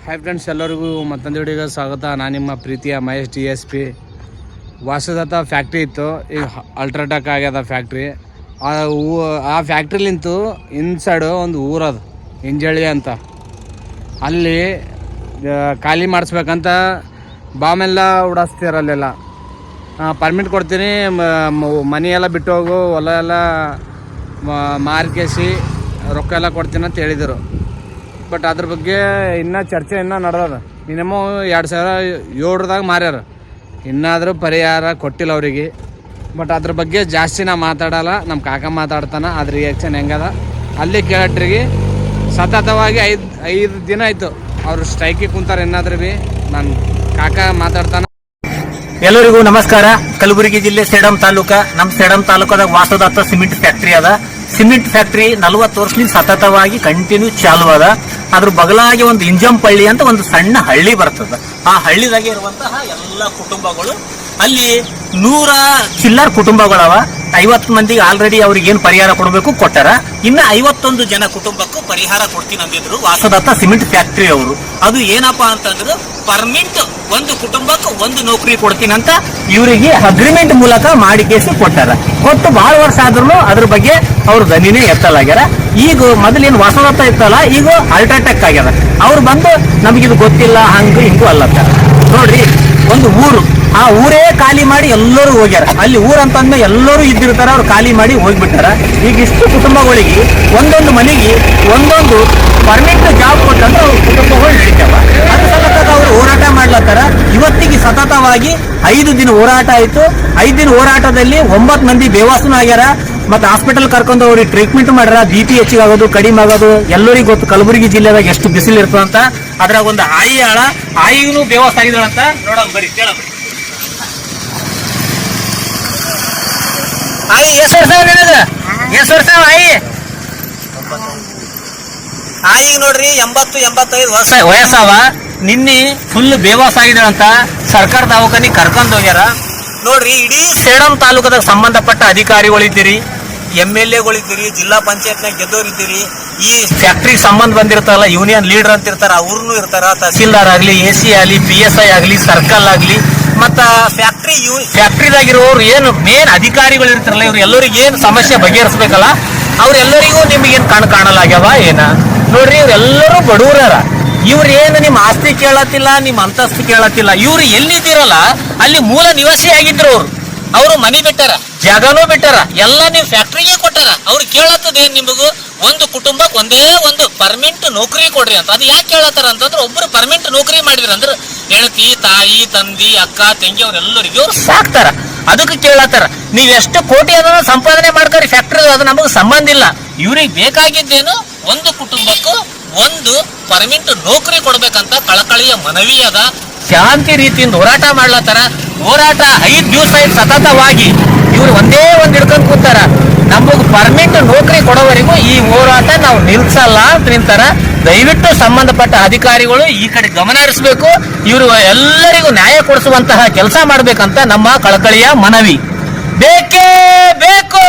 Hi friends, ಎಲ್ಲರಿಗೂ ಮತ್ತೊಂದು ವಿಡಿಯೋಗೆ ಸ್ವಾಗತ. ನಾನು ನಿಮ್ಮ ಪ್ರೀತಿಯ ಮಹೇಶ್ DSP. ವಾಸದತ್ತ ಫ್ಯಾಕ್ಟ್ರಿ ಇತ್ತು, ಈಗ ಅಲ್ಟ್ರಾಟೆಕ್ ಆಗ್ಯದ ಫ್ಯಾಕ್ಟ್ರಿ. ಆ ಫ್ಯಾಕ್ಟ್ರಿಲಿಂತು ಇನ್ಸೈಡು ಒಂದು ಊರದು ಇಂಜಳಿ ಅಂತ, ಅಲ್ಲಿ ಖಾಲಿ ಮಾಡಿಸ್ಬೇಕಂತ ಬಾಂಬೆಲ್ಲ ಉಡಾಸ್ತೀರ. ಅಲ್ಲೆಲ್ಲ ಪರ್ಮಿಟ್ ಕೊಡ್ತೀನಿ, ಮನಿ ಎಲ್ಲ ಬಿಟ್ಟು ಹೋಗು, ಹೊಲ ಎಲ್ಲ ಮಾರ್ಕೇಸಿ ರೊಕ್ಕ ಎಲ್ಲ ಕೊಡ್ತೀನಿ ಅಂತ ಹೇಳಿದರು. ಬಟ್ ಅದ್ರ ಬಗ್ಗೆ ಇನ್ನೂ ಚರ್ಚೆ ಇನ್ನೂ ನಡೆದದ. ಇನ್ನೇಮೋ 2007ದಾಗ ಮಾರ್ಯಾರ, ಇನ್ನಾದರೂ ಪರಿಹಾರ ಕೊಟ್ಟಿಲ್ಲ ಅವರಿಗೆ. ಬಟ್ ಅದ್ರ ಬಗ್ಗೆ ಜಾಸ್ತಿ ನಾ ಮಾತಾಡಲ್ಲ, ನಮ್ಮ ಕಾಕ ಮಾತಾಡ್ತಾನೆ. ಅದ್ರ ರಿಯಾಕ್ಷನ್ ಹೆಂಗದ ಅಲ್ಲಿ ಕೇಳಟ್ರಿಗೆ. ಸತತವಾಗಿ 5 ದಿನ ಆಯಿತು ಅವರು ಸ್ಟ್ರೈಕಿಗೆ ಕುಂತಾರೆ. ಏನಾದ್ರೂ ಭೀ ನನ್ನ ಕಾಕ ಮಾತಾಡ್ತಾನೆ. ಎಲ್ಲರಿಗೂ ನಮಸ್ಕಾರ. ಕಲಬುರಗಿ ಜಿಲ್ಲೆ ಸೇಡಂ ತಾಲೂಕ. ನಮ್ಮ ಸೇಡಂ ತಾಲೂಕದಾಗ ವಾಸದತ್ತ ಸಿಮೆಂಟ್ ಫ್ಯಾಕ್ಟ್ರಿ ಅದ. ಸಿಮೆಂಟ್ ಫ್ಯಾಕ್ಟ್ರಿ 40 ವರ್ಷದಿಂದ ಸತತವಾಗಿ ಕಂಟಿನ್ಯೂ ಚಾಲು ಅದ. ಅದ್ರ ಬಗಲಾಗಿ ಒಂದು ಇಂಜಂಪಳ್ಳಿ ಅಂತ ಒಂದು ಸಣ್ಣ ಹಳ್ಳಿ ಬರ್ತದ. ಆ ಹಳ್ಳಿದಾಗೆ ಇರುವಂತಹ ಎಲ್ಲ ಕುಟುಂಬಗಳು, ಅಲ್ಲಿ 100 ಚಿಲ್ಲರ್ ಕುಟುಂಬಗಳವ. 50 ಮಂದಿಗೆ ಆಲ್ರೆಡಿ ಅವ್ರಿಗೆ ಏನು ಪರಿಹಾರ ಕೊಡಬೇಕು ಕೊಟ್ಟಾರ. ಇನ್ನು 51 ಜನ ಕುಟುಂಬಕ್ಕೂ ಪರಿಹಾರ ಕೊಡ್ತೀನಿ ಅಂದಿದ್ರು ವಾಸದತ್ತ ಸಿಮೆಂಟ್ ಫ್ಯಾಕ್ಟ್ರಿ ಅವರು. ಅದು ಏನಪ್ಪಾ ಅಂತಂದ್ರು, ಪರ್ಮಿಟ್ ಒಂದು ಕುಟುಂಬಕ್ಕೆ 1 ನೌಕರಿ ಕೊಡ್ತೀನಿ ಅಂತ ಇವರಿಗೆ ಅಗ್ರಿಮೆಂಟ್ ಮೂಲಕ ಮಾಡಿ ಕೇಸಿ ಕೊಟ್ಟಾರ. ಕೊಟ್ಟು ಬಹಳ ವರ್ಷ ಆದ್ರೂ ಅದ್ರ ಬಗ್ಗೆ ಅವ್ರ ದನಿನೇ ಎತ್ತಲಾಗ್ಯಾರ. ಈಗ ಮೊದಲೇನು ವಾಸದತ್ತ ಇತ್ತಲ್ಲ, ಈಗ ಅಲ್ಟ್ರಾಟೆಕ್ ಆಗ್ಯಾರ. ಅವ್ರು ಬಂದು ನಮಗಿದು ಗೊತ್ತಿಲ್ಲ ಹಂಗ ಹಿಂಗೂ ಅಲ್ಲತ್ತಾರ. ನೋಡ್ರಿ, ಒಂದು ಊರು, ಆ ಊರೇ ಖಾಲಿ ಮಾಡಿ ಎಲ್ಲರೂ ಹೋಗ್ಯಾರ. ಅಲ್ಲಿ ಊರಂತಂದ್ರೆ ಎಲ್ಲರೂ ಇದ್ದಿರ್ತಾರ, ಅವ್ರು ಖಾಲಿ ಮಾಡಿ ಹೋಗ್ಬಿಟ್ಟಾರ. ಈಗ ಇಷ್ಟು ಕುಟುಂಬಗಳಿಗೆ ಒಂದೊಂದು ಮನೆಗೆ ಒಂದೊಂದು ಪರ್ಮಿಟ್ ಜಾಬ್ ಕೊಟ್ಟಂದ್ರೆ ಅವ್ರ ಕುಟುಂಬಗಳು ನಡೀತಾವ. ಅದ್ರ ಸಲುವಾಗಿ ಅವರು ಹೋರಾಟ ಮಾಡ್ಲತ್ತಾರ. ಇವತ್ತಿಗೆ ಸತತವಾಗಿ 5 ದಿನ ಹೋರಾಟ ಆಯ್ತು. 5 ದಿನ ಹೋರಾಟದಲ್ಲಿ 9 ಮಂದಿ ಬೇವಾಸನ ಆಗ್ಯಾರ. ಮತ್ತೆ ಹಾಸ್ಪಿಟಲ್ ಕರ್ಕೊಂಡು ಅವ್ರಿಗೆ ಟ್ರೀಟ್ಮೆಂಟ್ ಮಾಡ್ಯಾರ. BP ಹೆಚ್ಚಿಗೆ ಆಗೋದು, ಕಡಿಮೆ ಆಗೋದು ಎಲ್ಲರಿಗೂ ಗೊತ್ತು. ಕಲಬುರಗಿ ಜಿಲ್ಲೆದಾಗ ಎಷ್ಟು ಬಿಸಿಲು ಇರ್ತದಂತ. ಅದ್ರಾಗ ಒಂದು ಆಯಿಗೂ ಬೇವಾಸ ಆಗಿದಾಳಂತ. ನೋಡೋಣ ಬರೀ, ಕೇಳೋಣ. ಆಯಿ ಎಷ್ಟು ವರ್ಷ ನಿನಗ? ಎಷ್ಟು ವರ್ಷ ಆಯಿ? ಆಯಿಗೆ ನೋಡ್ರಿ 80-85 ವರ್ಷ ವಯಸ್ಸಾವ. ನಿನ್ನೆ ಫುಲ್ ಬೇವಾಸ ಆಗಿದಾಳಂತ. ಸರ್ಕಾರ ದವಾಖಾನಿ ಕರ್ಕೊಂಡ್ ಹೋಗ್ಯಾರ. ನೋಡ್ರಿ, ಇಡೀ ಸೇಡಂ ತಾಲೂಕದಾಗ ಸಂಬಂಧಪಟ್ಟ ಅಧಿಕಾರಿಗಳಿದ್ದೀರಿ, MLAಗಳಿದ್ದೀರಿ, ಜಿಲ್ಲಾ ಪಂಚಾಯತ್ನಾಗ ಗೆದ್ದೋರಿದ್ದೀರಿ. ಈ ಫ್ಯಾಕ್ಟ್ರಿಗೆ ಸಂಬಂಧ ಬಂದಿರ್ತಾರಲ್ಲ, ಯೂನಿಯನ್ ಲೀಡರ್ ಅಂತ ಇರ್ತಾರ, ಅವ್ರನ್ನೂ ಇರ್ತಾರ. ತಹಸೀಲ್ದಾರ್ ಆಗ್ಲಿ, AC ಆಗ್ಲಿ, PSI ಆಗ್ಲಿ, ಸರ್ಕಲ್ ಆಗ್ಲಿ, ಮತ್ತ ಫ್ಯಾಕ್ಟ್ರಿದಾಗಿರೋರು ಏನು ಮೇನ್ ಅಧಿಕಾರಿಗಳು ಇರ್ತಾರಲ್ಲ, ಇವ್ರು ಎಲ್ಲರಿಗೂ ಏನು ಸಮಸ್ಯೆ ಬಗೆಹರಿಸ್ಬೇಕಲ್ಲ, ಅವ್ರೆಲ್ಲರಿಗೂ ನಿಮ್ಗೇನು ಕಾಣಲಾಗ್ಯಾವ ಏನ? ನೋಡ್ರಿ, ಇವ್ರೆಲ್ಲರೂ ಬಡವರ. ಇವ್ರು ಏನು ನಿಮ್ಮ ಆಸ್ತಿ ಕೇಳತ್ತಿಲ್ಲ, ನಿಮ್ಮ ಅಂತಸ್ತು ಕೇಳತ್ತಿಲ್ಲ. ಇವ್ರು ಎಲ್ಲಿದ್ದೀರಲ್ಲ ಅಲ್ಲಿ ಮೂಲ ನಿವಾಸಿ ಆಗಿದ್ರು. ಅವರು ಮನೆ ಬಿಟ್ಟಾರ, ಜಾಗನೂ ಬಿಟ್ಟಾರ, ಎಲ್ಲ ನೀವು ಫ್ಯಾಕ್ಟ್ರಿಗೆ ಕೊಟ್ಟಾರ. ಅವ್ರು ಕೇಳತ್ತದೇನು, ನಿಮಗೂ ಒಂದು ಕುಟುಂಬಕ್ಕೆ ಒಂದೇ ಒಂದು ಪರ್ಮಿಟ್ ನೌಕರಿ ಕೊಡ್ರಿ ಅಂತ. ಅದು ಯಾಕೆ ಕೇಳತ್ತಾರ ಅಂತಂದ್ರೆ, ಒಬ್ಬರು ಪರ್ಮಿಟ್ ನೌಕರಿ ಮಾಡಿದ್ರಿ ಅಂದ್ರೆ ಹೆಂಡತಿ, ತಾಯಿ, ತಂದಿ, ಅಕ್ಕ, ತಂಗಿ ಅವ್ರೆಲ್ಲರಿಗೂ ಅವ್ರು ಸಾಕ್ತಾರ. ಅದಕ್ಕೆ ಕೇಳತ್ತಾರ. ನೀವ್ ಎಷ್ಟು ಕೋಟಿ ಅದನ್ನ ಸಂಪಾದನೆ ಮಾಡ್ತಾರೆ ಫ್ಯಾಕ್ಟ್ರಿ, ಅದು ನಮಗೆ ಸಂಬಂಧ ಇಲ್ಲ. ಇವ್ರಿಗೆ ಬೇಕಾಗಿದ್ದೇನು, ಒಂದು ಕುಟುಂಬಕ್ಕೂ 1 ಪರ್ಮಿಟ್ ನೌಕರಿ ಕೊಡ್ಬೇಕಂತ ಕಳಕಳಿಯ ಮನವಿ ಅದ. ಶಾಂತಿ ರೀತಿಯಿಂದ ಹೋರಾಟ ಮಾಡ್ಲತ್ತಾರ. ಹೋರಾಟ 5 ದಿವಸ ಸತತವಾಗಿ ಇವ್ರು ಒಂದೇ ಒಂದು ಹಿಡ್ಕೊಂಡು ಕೂತಾರ. ನಮಗ್ ಪರ್ಮಿಟ್ ನೌಕರಿ ಕೊಡೋವರೆಗೂ ಈ ಹೋರಾಟ ನಾವು ನಿಲ್ಸಲ್ಲ ಅಂತ ನಿಂತಾರ. ದಯವಿಟ್ಟು ಸಂಬಂಧಪಟ್ಟ ಅಧಿಕಾರಿಗಳು ಈ ಕಡೆ ಗಮನ ಹರಿಸಬೇಕು. ಇವರು ಎಲ್ಲರಿಗೂ ನ್ಯಾಯ ಕೊಡಿಸುವಂತಹ ಕೆಲಸ ಮಾಡ್ಬೇಕಂತ ನಮ್ಮ ಕಳಕಳಿಯ ಮನವಿ. ಬೇಕೇ ಬೇಕು.